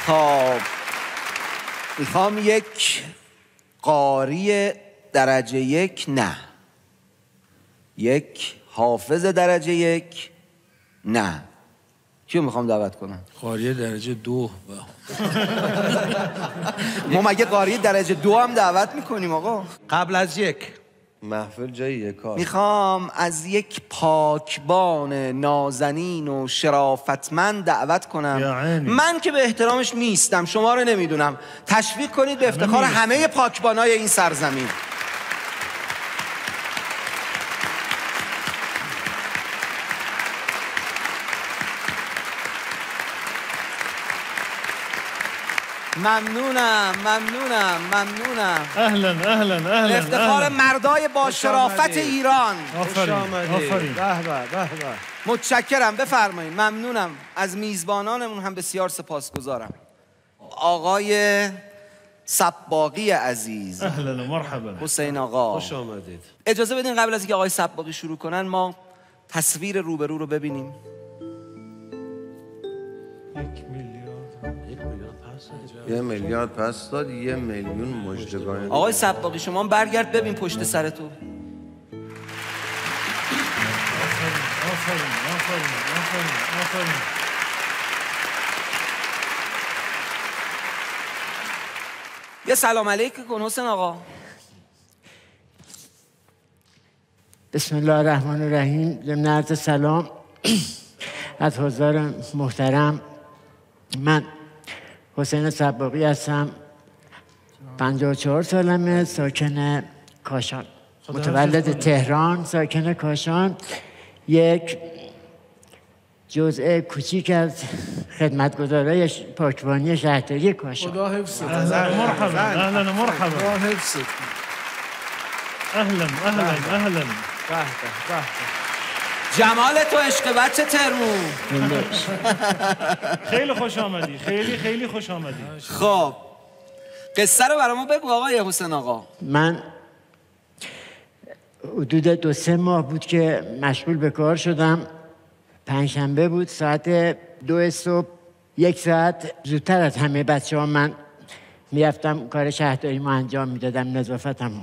خب میخوام یک قاری درجه یک، نه یک حافظ درجه یک، نه. کیو میخوام دعوت کنم؟ قاری درجه 2. ما مگه قاری درجه 2 هم دعوت میکنیم آقا؟ قبل از یک محفل جای یک کار. میخوام از یک پاکبان نازنین و شرافتمند دعوت کنم. من که به احترامش نیستم، شما رو نمیدونم، تشویق کنید به افتخار همه پاکبانای این سرزمین. ممنونم. اهلا افتخار مردای با شرافت ایران. آفرین. به. متشکرم، بفرمایید. ممنونم از میزبانانمون، هم بسیار سپاسگزارم. آقای سباقی عزیز. اهلا و مرحبا. حسین آقا، خوش آمدید. اجازه بدین قبل از اینکه آقای سباقی شروع کنن ما تصویر روبرو رو ببینیم. 1 میلیارد پس داد. 1 میلیون مژدگان. آقای سباقی شما برگرد ببین پشت سرتو. آفرین. یه سلام علیک کن حسین آقا. بسم الله الرحمن الرحیم. ضمن عرض سلام از حضار محترم، من حسین سباقی هستم. 54 سالمه، ساکن کاشان، متولد تهران، ساکن کاشان. یک جزء کوچیک از خدمتگزارای پاکبانی شهرداری کاشان. خدا حفظت. اهلا و مرحبا. خدا حفظت. اهلا. به. جمال تو عشق بچه ترمون. خیلی خوش آمدی. خیلی خوش آمدی. خب قصه رو برامون بگو آقای حسین آقا. من حدود 2-3 ماه بود که مشغول به کار شدم. پنجشنبه بود، ساعت 2 صبح. 1 ساعت زودتر از همه بچه‌ها من میرفتم کار شهرداریمو انجام میدادم، نظافتمو.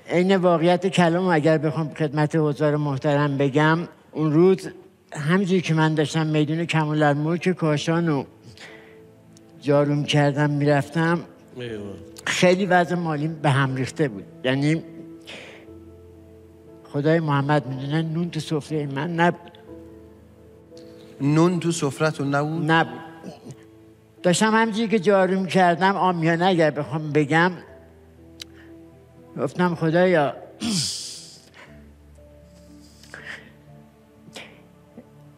این واقعیت کلامو اگر بخوام خدمت حضار محترم بگم، اون روز همینجوری که من داشتم میدون کمال‌الملک کاشانو جارو کردم میرفتم، خیلی وضع مالیم به هم ریخته بود. یعنی خدای محمد میدونه نون تو سفره من نبود. نون تو سفرتون نبود؟ نبود. داشتم همینجوری که جارو میکردم، عامیانه اگر بخوام بگم، گفتم خدایا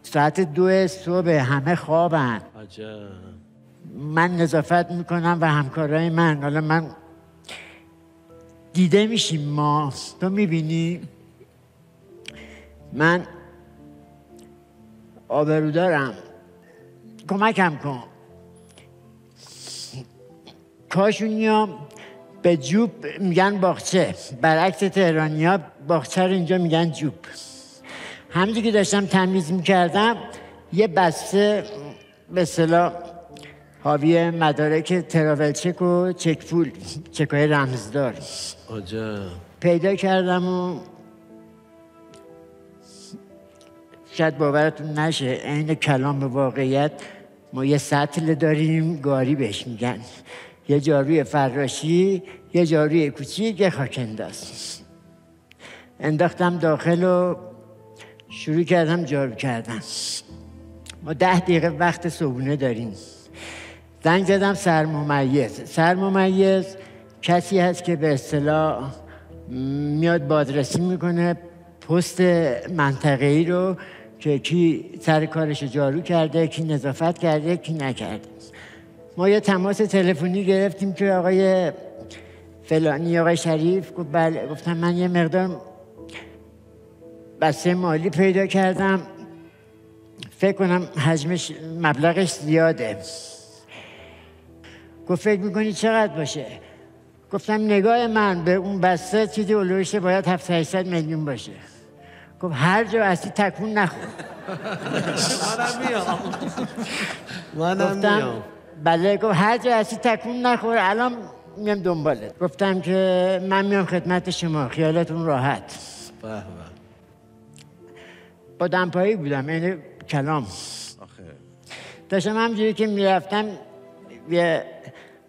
ساعت 2 صبح همه خوابن، من نظافت میکنم و همکارای من، حالا من دیده میشیم ما، تو میبینی من آبرو دارم، کمکم کن. کاشونیا به جوب میگن باغچه، برعکس تهرانیا باغچه رو اینجا میگن جوب. همینجوری که داشتم تمیز میکردم، یه بسته به اصطلاح حاوی مدارک تراول چک و چک پول، چکای رمزدار پیدا کردم و شاید باورتون نشه، عین کلام به واقعیت، ما یه سطل داریم، گاری بهش میگن، یه جاروی فراشی، یه جاروی کوچیک، یه خاکنداز. انداختم داخل و شروع کردم جارو کردن. ما 10 دقیقه وقت صبحونه داریم. زنگ زدم سرممیز کسی هست که به اصطلاح میاد بازرسی میکنه پست منطقه‌ای رو که کی سر کارش جارو کرده، کی نظافت کرده، کی نکرده. ما یه تماس تلفنی گرفتیم که آقای فلانی، آقای شریف. گفت بله. گفتم من یه مقدار بسته مالی پیدا کردم، فکر کنم حجمش مبلغش زیاده. گفت فکر میکنی چقدر باشه؟ گفتم نگاه من به اون بسته چیزی اولوش باید 700-800 میلیون باشه. گفت هر جا هستی تکون نخور. منم میام. بله. گفت هر جا هستی تکون نخور، الان میام دنبالت. گفتم که من میام خدمت شما، خیالتون راحت. به به. با دمپایی بودم، یعنی کلام. داشتم همجوری که میرفتم یه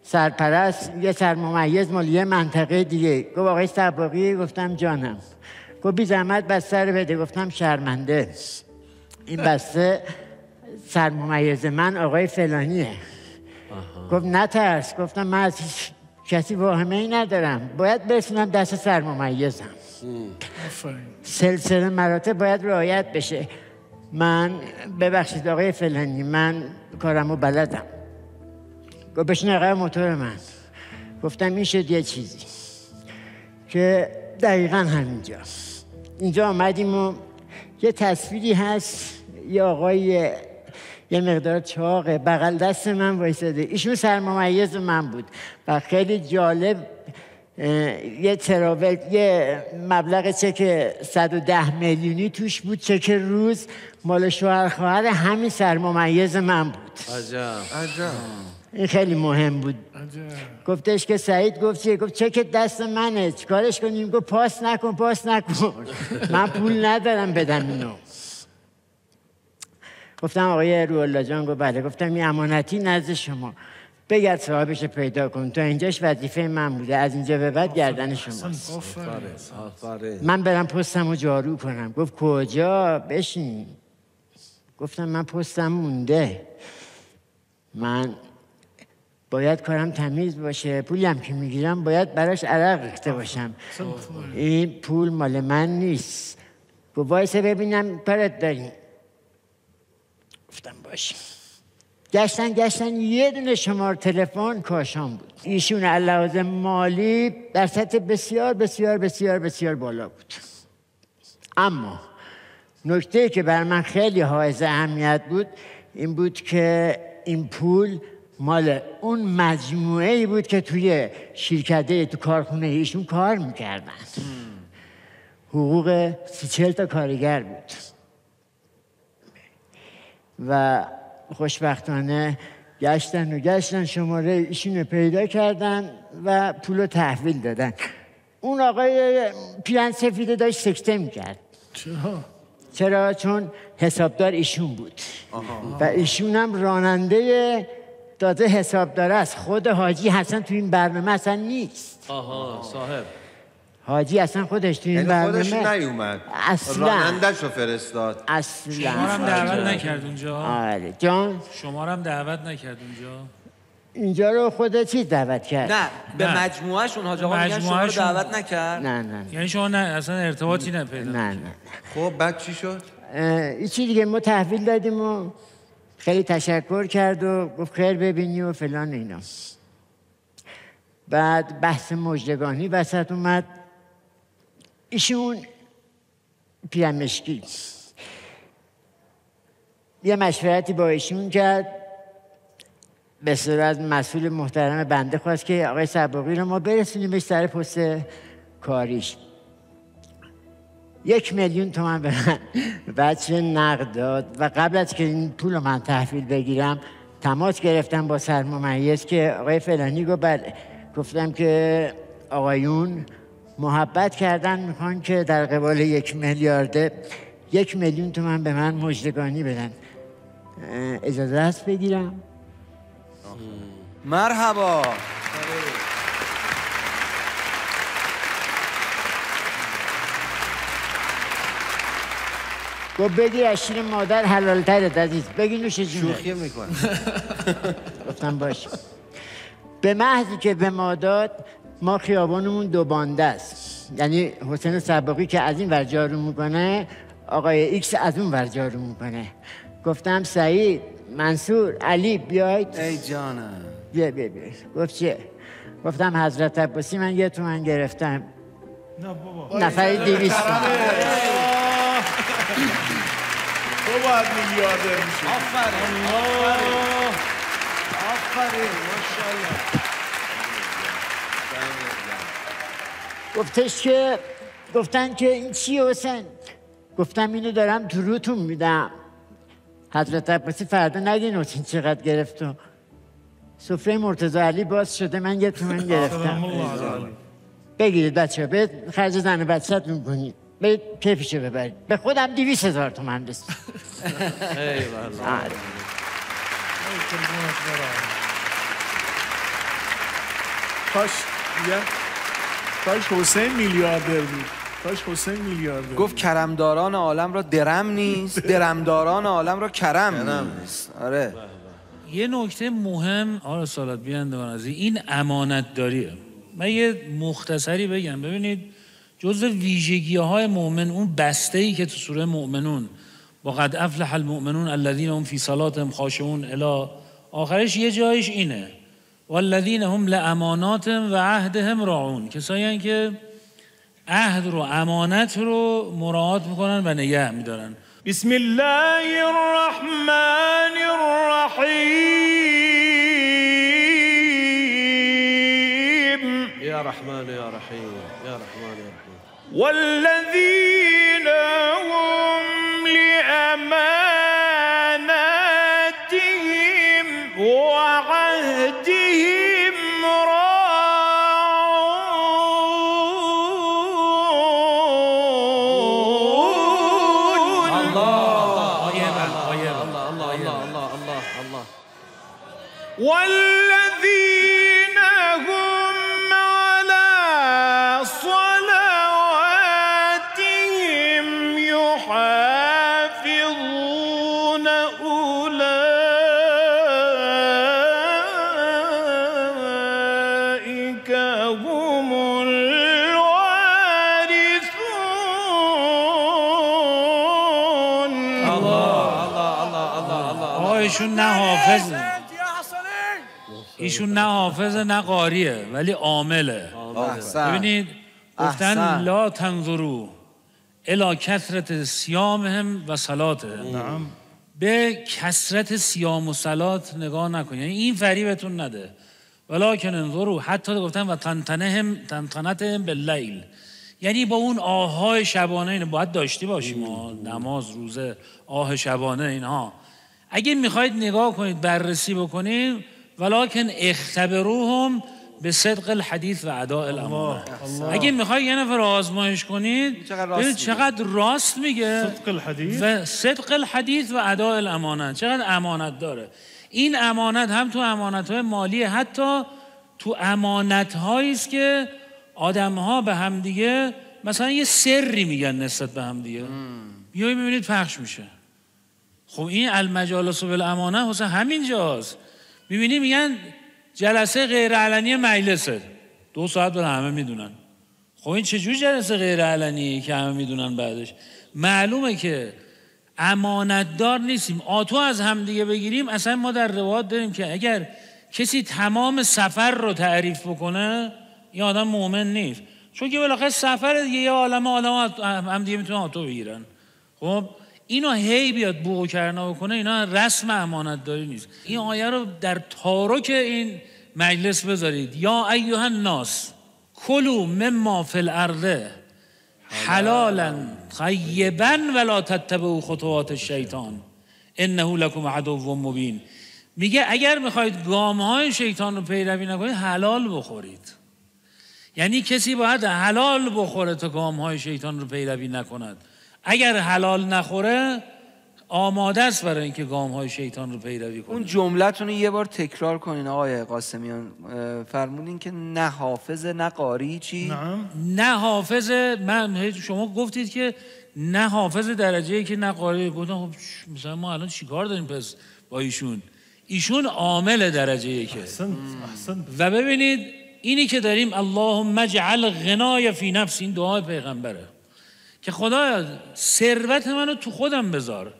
سرپرست، یه سرممیز مال یه منطقه دیگه گفت آقای سباقی. گفتم جانم. گفت بی زحمت بسته رو بده. گفتم شرمنده، این بسته سرممیز من آقای فلانیه. گفت نترس. گفتم من از کسی واهمه ای ندارم، باید برسونم دست سرممیزم. سلسله مراتب باید رعایت بشه. من ببخشید آقای فلانی، من کارمو بلدم. گفت بشین عقب موتور من. گفتم این شد یه چیزی که دقیقا همینجا. اینجا آمدیم و یه تصویری هست، یه آقای یه مقدار چاقه بغل دست من وایساده، ایشون سرممیز من بود و خیلی جالب یه تراول، یه مبلغ چک 110 میلیونی توش بود، چک روز، مال شوهر خواهر همین سرممیز من بود. عجب. این خیلی مهم بود. گفتش که سعید گفت چیه؟ گفت چک دست منه، چیکارش کنیم؟ گفت پاس نکن. من پول ندارم بدم اینو. گفتم آقای روح‌الله جان. گفت بله. گفتم این امانتی نزد شما، بگرد صاحبش پیدا کن، تا اینجاش وظیفه من بوده، از اینجا به بعد گردن شماست. من برم پستمو جارو کنم. گفت کجا؟ بشین. گفتم من پستم مونده، من باید کارم تمیز باشه، پولی هم که میگیرم باید براش عرق ریخته باشم، این پول مال من نیست. گفت وایسه ببینم کارت داریم. گفتم باشه. گشتن یه دونه شماره تلفن کاشان بود. ایشون علاوه مالی در سطح بسیار بسیار بسیار بسیار بالا بود. اما نکته که بر من خیلی حائز اهمیت بود این بود که این پول مال اون مجموعه‌ای بود که توی شرکته، تو کارخونه ایشون کار میکردن. حقوق 30-40 تا کارگر بود و خوشبختانه گشتن شماره ایشون پیدا کردن و پول رو تحویل دادن. اون آقای پیرن سفیده داشت سکته میکرد. چرا؟ چون حسابدار ایشون بود. و ایشون هم راننده داده حسابدار است. خود حاجی حسن تو این برنامه اصلا نیست. صاحب حاجی اصلا خودش تو این برنامه خودش نیومد، اصلا رانندش رو فرستاد. اصلا شما هم دعوت نکرد اونجا. آره جان، شما هم دعوت نکرد اونجا. اینجا رو خود چیز دعوت کرد. نه به مجموعهشون حاج آقا میگن شما رو دعوت نکرد. نه یعنی شما نه اصلا ارتباطی نپیدا. نه خب بعد چی شد؟ این چی دیگه، ما تحویل دادیم و خیلی تشکر کرد و گفت خیر ببینی و فلان اینا. بعد بحث مژدگانی وسط اومد. ایشون پیرمشکی یه مشورتی با ایشون کرد، به صورت مسئول محترم بنده خواست که آقای سباقی رو ما برسونیمش سر پست کاریش. 1 میلیون تومان به من بچه نقد داد و قبل از که این پول رو من تحویل بگیرم تماس گرفتم با سرممیز که آقای فلانی گفت بله. گفتم که آقایون محبت کردن، میخوان که در قبال 1 میلیارد 1 میلیون تومان به من مژدگانی بدن. اجازه هست بگیرم؟ مرحبا. گفت بگیر از شیر مادر حلال ترت عزیز، بگی نوش جونه. شوخی میکنه. گفتم باشه. به محضی که به ما داد، ما خیابانمون 2 بانده است، یعنی حسین سباقی که از این ور جارو میکنه، آقای ایکس از اون ور جارو میکنه. گفتم سعید، منصور، علی بیاید. ای جانم. بیا. گفت چه؟ گفتم حضرت عباسی من 1 تومن گرفتم. نه بابا. نفری 200 تومن. تو باید میلیاردر میشی. آفرین ماشاءالله. گفتش که گفتن که این چی حسین؟ گفتم اینو دارم تو روتون میدم. حضرت عباسی فردا نگین حسین چقدر گرفت. سفره مرتضی علی باز شده، من 1 تومن گرفتم. بگیرید بچه ها، به خرج زن و بچه‌تون کنید، به کیفشو ببرید. به خودم 200,000 تومن رسید. کاش حسین میلیاردر بود. کاش حسین میلیاردر گفت کرمداران عالم را درم نیست، درمداران عالم را کرم نیست. آره. یه نکته مهم آره سالات بیاندوان از این امانت داریه. من یه مختصری بگم. ببینید جزء ویژگی‌های مؤمن، اون بسته‌ای که تو سوره مؤمنون با قد افلح المؤمنون الذین هم فی صلاتهم خاشعون الی آخرش یه جایش اینه والذین هم لاماناتهم و عهدهم راعون، کسایی که عهد رو امانت رو مراعات میکنن و نگه میدارن. بسم الله الرحمن الرحیم یا رحمان یا رحیم یا رحمان یا رحیم والذین هم لأماناتهم وعهدهم راعون. والذين هم على صلواتهم يحافظون أولئك هم الوارثون. ایشون نه حافظه، ایشون نه حافظه نه قاریه ولی عامله. ببینید گفتن لا تنظروا الی کثرت صیامهم و صلاتهم، به کثرت صیام و صلات نگاه نکنید، یعنی این فریبتون نده. ولکن انظروا، حتی گفتن و تنتنتهم باللیل، یعنی با اون آهای شبانه اینو باید داشتی باشیم، نماز روزه آه شبانه اینها. اگه میخواید نگاه کنید بررسی بکنید ولکن اختبروهم به صدق الحدیث و اداء الامانه. اگه میخواید یه نفر آزمایش کنید ببینید چقدر راست میگه صدق الحدیث و صدق الحدیث و اداء الامانه، چقدر امانت داره. این امانت هم تو امانت‌های مالی، حتی تو امانت‌هایی است که آدم‌ها به هم دیگه مثلا یه سری میگن نسبت به هم دیگه، بیایید ببینید پخش میشه. خب این المجالس بالامانه حسین همین جاست. میبینی میگن جلسه غیر علنی مجلسه 2 ساعت برای همه میدونن. خب این چجور جلسه غیر علنی که همه میدونن بعدش؟ معلومه که امانتدار نیستیم. آتو از هم دیگه بگیریم، اصلا ما در روایات داریم که اگر کسی تمام سفر رو تعریف بکنه این آدم مؤمن نیست، چون که بالاخره سفر دیگه یه عالم هم دیگه میتونن آتو بگیرن. خب اینو هی بیاد بوق و کرنا بکنه، اینا رسم امانت داری نیست. این آیه رو در تارک این مجلس بذارید. یا ایها الناس کلوا مما فی الارض حلالا طیبا ولا تتبعوا خطوات الشیطان انه لکم عدو مبین. میگه اگر میخواید گامهای شیطان رو پیروی نکنید حلال بخورید. یعنی کسی باید حلال بخوره تا گامهای شیطان رو پیروی نکند. اگر حلال نخوره آماده است برای اینکه گام‌های شیطان رو پیروی کنه. اون جملتون رو یه بار تکرار کنین آقای قاسمیان. فرمودین که نه حافظ نه قاری چی؟ نه حافظ. من شما گفتید که نه حافظ درجه‌ای که نه قاری. گفتم خب مثلا ما الان چیکار داریم پس با ایشون؟ ایشون عامل درجه‌ای که. احسنت. و ببینید اینی که داریم اللهم اجعل غنای فی نفس، این دعای پیغمبره که خدایا ثروت منو تو خودم بذار.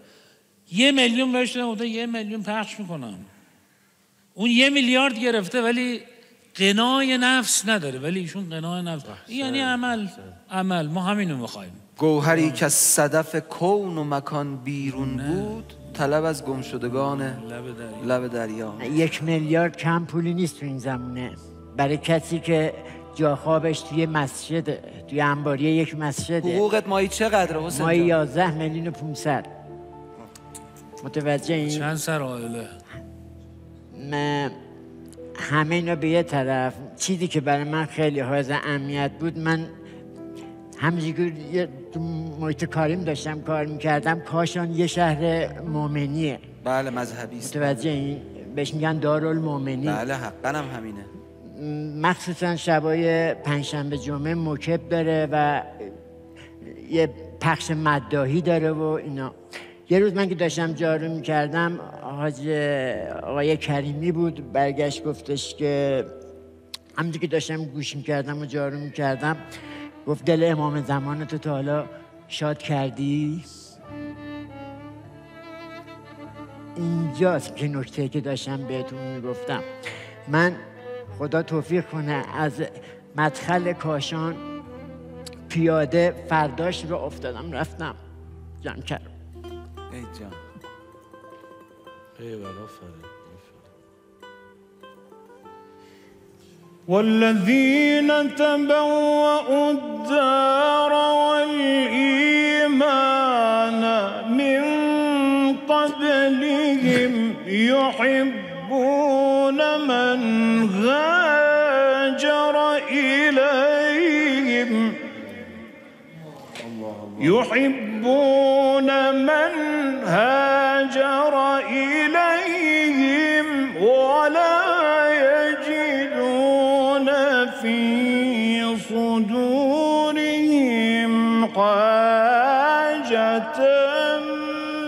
1 میلیون بهش دادم، 1 میلیون پخش میکنم. اون 1 میلیارد گرفته ولی غنای نفس نداره، ولی ایشون غنای نفس. یعنی عمل ما همینو میخوایم. گوهری که از صدف کون و مکان بیرون بود، طلب از گمشدگان لب دریا. 1 میلیارد کم پولی نیست تو این زمونه برای کسی که جا خوابش توی مسجد، توی انباری یک مسجد. حقوقت مایی چقدره حسین جان؟ مایی 11 میلیون و 500. متوجه این؟ چند سر عائله؟ همه اینا به یه طرف، چیزی که برای من خیلی حائز اهمیت بود، من همینجور تو محیط کاریم داشتم کار میکردم، کاشان یه شهر مومنیه. بله مذهبی است. متوجه این بهش میگن دارالمومنی. بله حقا هم همینه. مخصوصا شبای پنجشنبه جمعه موکب داره و یه پخش مداحی داره و اینا. یه روز من که داشتم جارو میکردم، حاج آقای کریمی بود، برگشت گفتش که همونجور که داشتم گوش میکردم و جارو میکردم، گفت دل امام زمانتو تا حالا شاد کردی؟ اینجاست که نکته که داشتم بهتون میگفتم. من خدا توفیق کنه از مدخل کاشان پیاده فرداش رو افتادم رفتم جمع کردم. ای جان ایوه آفرین. والذين تبوأوا الدار والإيمان من قبلهم يحبون من هاجر إليهم ولا يجدون في صدورهم حاجة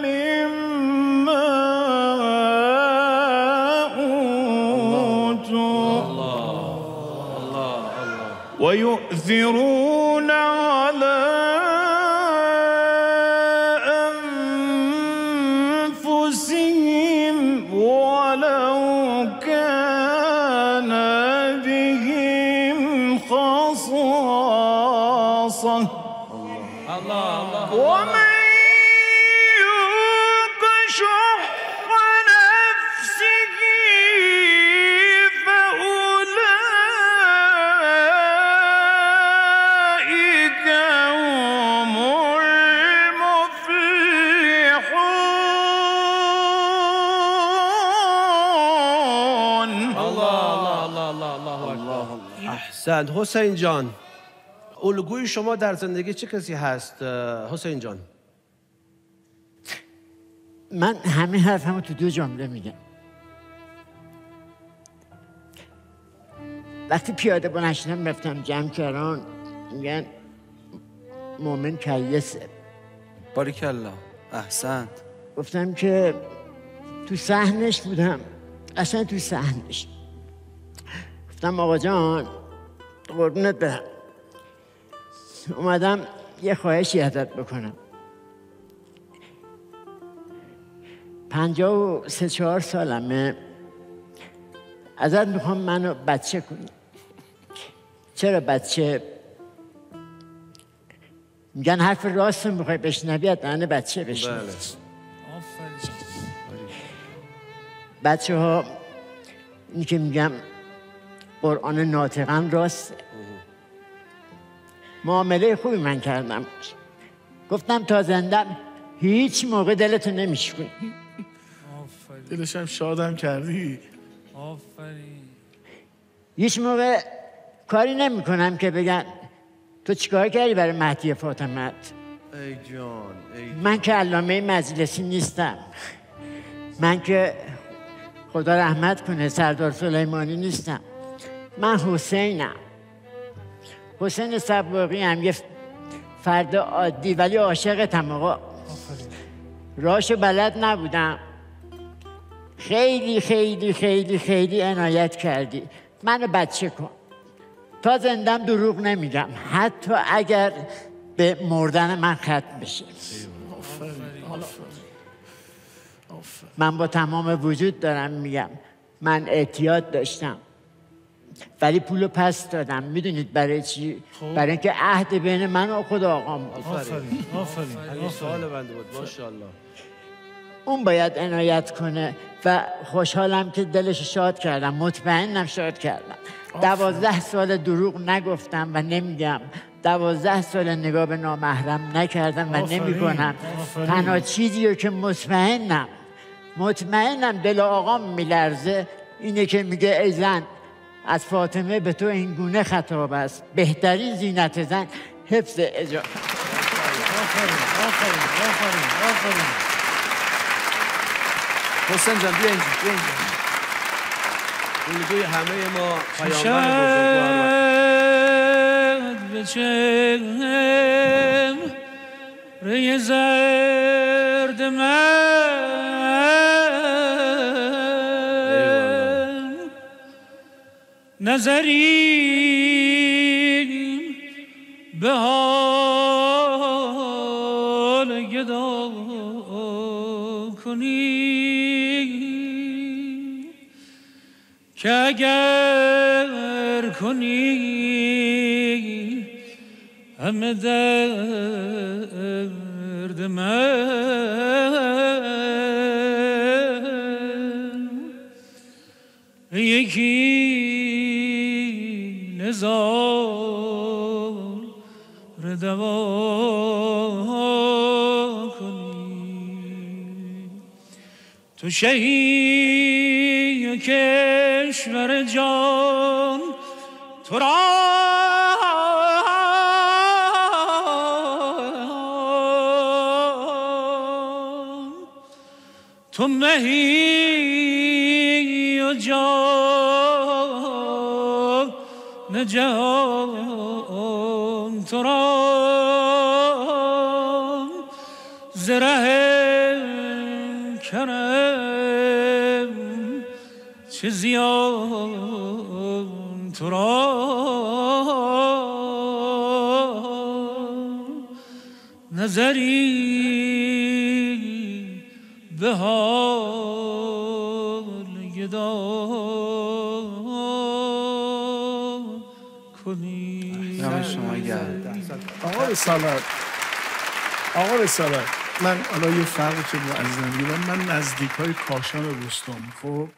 مما أوتوا ويؤثرون على أنفسهم ولو كان بهم خصاصة ومن يوق شح نفسه فأولئك هم المفلحون. احسنت. حسین جان، الگوی شما در زندگی چه کسی هست حسین جان؟ من همه حرفمو تو 2 جمله میگم. وقتی پیاده بلند شدم رفتم جمع کردن، میگن مومن کیسه. باریکالله احسنت. گفتم که تو صحنش بودم، اصلا تو صحنش. گفتم آقا جان قربونت برم، اومدم یه خواهشی ازت بکنم. 53-54 سالمه، ازت میخوام منو بچه کنی. چرا بچه؟ میگن حرف راست میخوای بشنوی، از دهن بچه بشنوی. بله. بچه ها این که میگم قرآن ناطقاً راسته. معامله خوبی من کردم، گفتم تا زندم هیچ موقع دلتو نمیشکنی. دلشم شادم کردی. آفرین. هیچ موقع کاری نمی کنم که بگن تو چیکار کردی برای مهدی فاطمت. ای جان من که علامه مجلسی نیستم، من که خدا رحمت کنه سردار سلیمانی نیستم، من حسینم، حسین سباقی هم، یه فرد عادی ولی عاشقتم آقا. راشو بلد نبودم، خیلی خیلی خیلی خیلی عنایت کردی، منو بچه کن. تا زندم دروغ نمیگم، حتی اگر به مردن من ختم بشه. من با تمام وجود دارم میگم، من اعتیاد داشتم ولی پولو پس دادم. میدونید برای چی؟ برای اینکه عهد بین من و خدا آقام بود. آفرین. همین سوال بنده بود. ماشاءالله. اون باید عنایت کنه و خوشحالم که دلش شاد کردم، مطمئنم شاد کردم. 12 سال دروغ نگفتم و نمیگم، 12 سال نگاه به نامحرم نکردم و نمیکنم. تنها چیزی رو که مطمئنم دل آقام میلرزه اینه که میگه ای زن از فاطمه به تو این گونه خطاب است: بهترین زینت زن حفظ اجاب. آفرین. حسین جان بیا اینجا. الگوی همه ما پیامبر بزرگوار بچم ری زرد من نظری به حال گدا کنی که اگر کنی همه درد من یکی نزار دوا کنی. تو شهی کشور جان تو را تو مهی و جان جهان تو را زره کرم چه زیان تو را نظری به حال گدا کنی. آقا رسالت من حالا یه فرقی که با عزیزم دیدم، من نزدیک های کاشان روستام، خب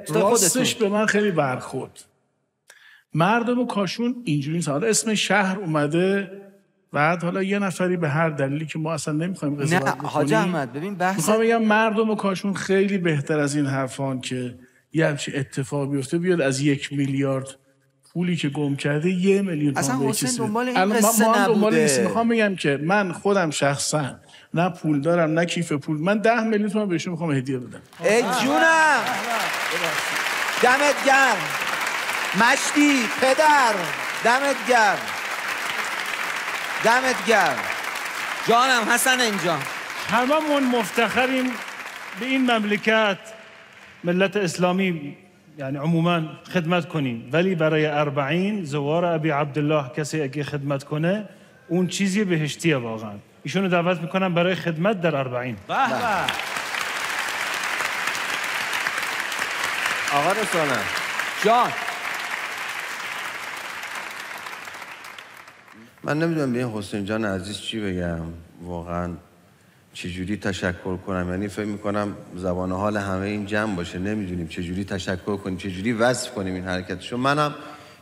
راستش به من خیلی برخورد. مردم کاشون اینجوری نیست. حالا اسم شهر اومده، بعد حالا یه نفری به هر دلیلی که ما اصلا نمیخوایم قضاوت بکنیم. نه حاج احمد ببین بحث میخوام بگم مردم کاشون خیلی بهتر از این حرفان که یه همچین اتفاق بیفته بیاد از 1 میلیارد پولی که گم کرده 1 میلیون تومان اصلا حسین دنبال این ما قصه نبوده. میخوام بگم که من خودم شخصا نه پول دارم نه کیف پول، من 10 میلیون تومان بهشون میخوام هدیه بدم. ای جونم دمت گرم مشتی پدر، دمت گرم جانم حسن اینجا. هممون مفتخریم به این مملکت، ملت اسلامی یعنی عموما خدمت کنیم، ولی برای 40 زوار ابی عبدالله کسی اگه خدمت کنه اون چیزی بهشتیه واقعا. ایشونو دعوت میکنم برای خدمت در 40. آقا رسانه جان من نمیدونم به این حسین جان عزیز چی بگم، واقعا چجوری تشکر کنم. یعنی فکر میکنم زبان حال همه این جمع باشه، نمیدونیم چجوری تشکر کنیم، چجوری وصف کنیم این حرکتشو. منم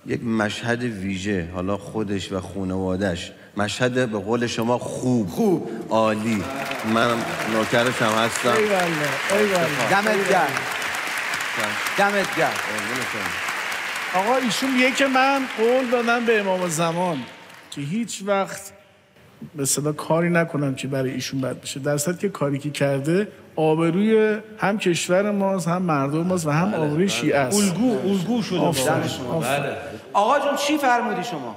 یک مشهد ویژه، حالا خودش و خانواده‌اش مشهد به قول شما خوب عالی، منم نوکرش هم هستم. ایوالله دمت گرم. آقا ایشون که من قول دادم به امام زمان که هیچ وقت به اصطلاح کاری نکنم که برای ایشون بد بشه، در صورتی که کاری که کرده آبروی هم کشور ماست، هم مردم ماست و هم آبروی شیعه است. الگو شده. بله. آقا جون چی فرمودی شما؟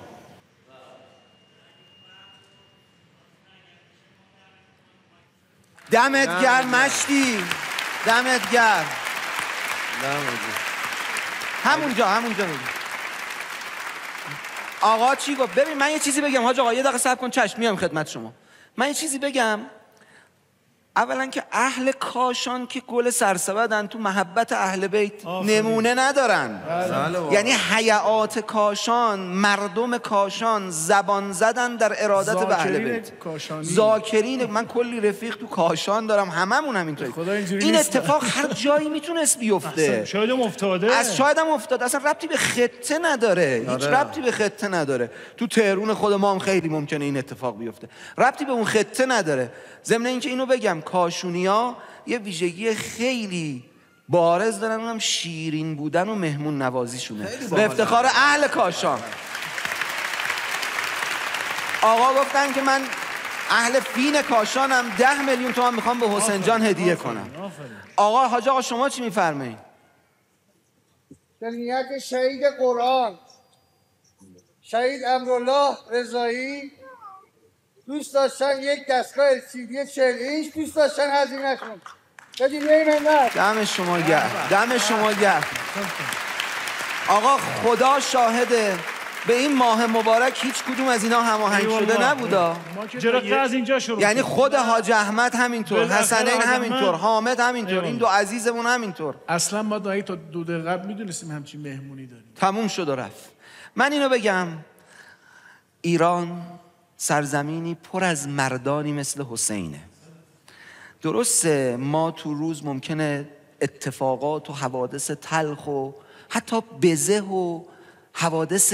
دمت گرم مشتی، دمت گرم. همونجا بگیم. آقا چی گفت؟ ببین من یه چیزی بگم حاج آقا، یه دقیقه صبر کن. چشم میام خدمت شما. من یه چیزی بگم. اولا که اهل کاشان که گل سرسبدن تو محبت اهل بیت، نمونه ندارن. یعنی حیات کاشان، مردم کاشان زبان زدن در ارادت به اهل بیت. ذاکرین. من کلی رفیق تو کاشان دارم، هممون همینطوری. این اتفاق هر جایی میتونست بیفته. شاید هم افتاده. اصلا ربطی به خطه نداره. هیچ ربطی به خطه نداره. تو تهرون خود ما هم خیلی ممکنه این اتفاق بیفته. ربطی به اون خطه نداره. ضمن اینکه اینو بگم، کاشونیا یه ویژگی خیلی بارز دارن، اونم شیرین بودن و مهمون نوازیشونه به افتخار اهل کاشان. آقا گفتن که من اهل فین کاشانم، 10 میلیون تومان میخوام به حسین جان هدیه کنم. آقا حاج آقا شما چی میفرمایید؟ به نیت شهید قرآن شهید امرالله رضایی دوست داشتن یک دستگاه LCD 40 اینچ دوست داشتن هزینه کن. بدین منت. دم شما گرم، دم شما گرم. آقا خدا شاهده به این ماه مبارک هیچ کدوم از اینا هماهنگ شده نبودا. جرقه از اینجا شروع، یعنی خود حاج احمد همینطور، حسنین همینطور، حامد همینطور، این دو عزیزمون همینطور. اصلا ما دایی تا 2 دقیقه قبل میدونستیم همچین مهمونی داریم. تموم شد و رفت. من اینو بگم، ایران سرزمینی پر از مردانی مثل حسینه. درسته ما تو روز ممکنه اتفاقات و حوادث تلخ و حتی بزه و حوادث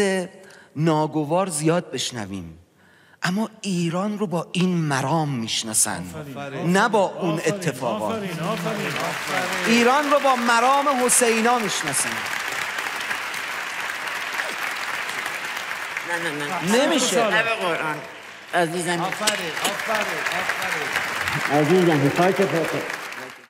ناگوار زیاد بشنویم، اما ایران رو با این مرام میشناسن، نه با اون اتفاقات. ایران رو با مرام حسینا میشناسن. نه نمیشه. نه به قرآن عزیزم، آفرین. عزیزم پاک